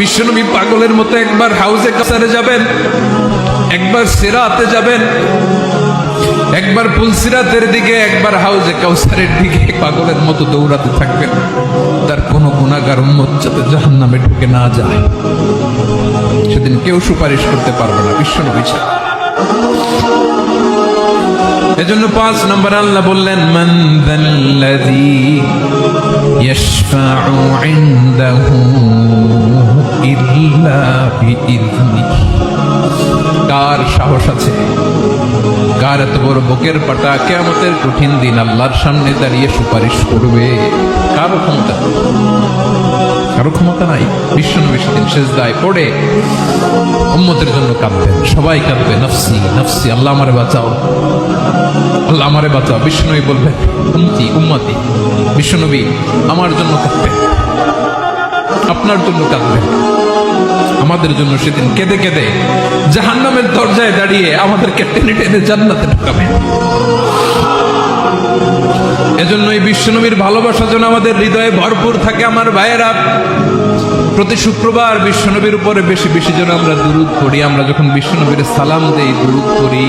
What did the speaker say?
বিশ্বনবী পাগলের মতো একবার হাউজে কাসারে যাবেন, একবার সিরাতে যাবেন, একবার পুলসিরাতের দিকে, একবার হাউজে কাউসারের দিকে পাগলের মতো দৌড়াতে থাকবেন। তার কোনো গুনাহগার উম্মত যাতে জাহান্নামে ঢুকে না যায়, সেদিন কেউ সুপারিশ করতে পারবে না বিশ্বনবী ছাড়া। এজন্য 5 নম্বর আল্লাহ বললেন, মান যাল্লাযী ইয়াশফাউ ইনদাহু ইল্লা বিইযনিহি। কার সাহস আছে, কার এত বড় বুকের পাটা কিয়ামতের কঠিন দিন আল্লাহর সামনে দাঁড়িয়ে সুপারিশ করবে? কারো ক্ষমতা, কারো ক্ষমতা নাই। বিশ্বনবী সেদিন সেজদায় পড়ে উম্মতের জন্য কাঁদবেন, সবাই কাঁদবে, নফসি নফসি, আল্লাহ আমারে বাঁচাও, আল্লাহ আমারে বাঁচাও। বিশ্বনবী বলবেন, উম্মতি উম্মতি। বিশ্বনবী আমার জন্য কাঁদবেন, আপনার জন্য কাঁদবেন, আমাদের জন্য সেদিন কেঁদে কেঁদে জাহান্নামের দরজায় দাঁড়িয়ে আমাদেরকে টেনে টেনে জান্নাতে ঢুকাবেন। এজন্যই বিশ্বনবীর ভালোবাসা যেন আমাদের হৃদয়ে ভরপুর থাকে। আমার ভাইয়েরা, প্রতি শুক্রবার বিশ্বনবীর উপরে বেশি বেশি যেন আমরা দুরূদ পড়ি। আমরা যখন বিশ্বনবীর সালাম দেই, দুরূদ পড়ি,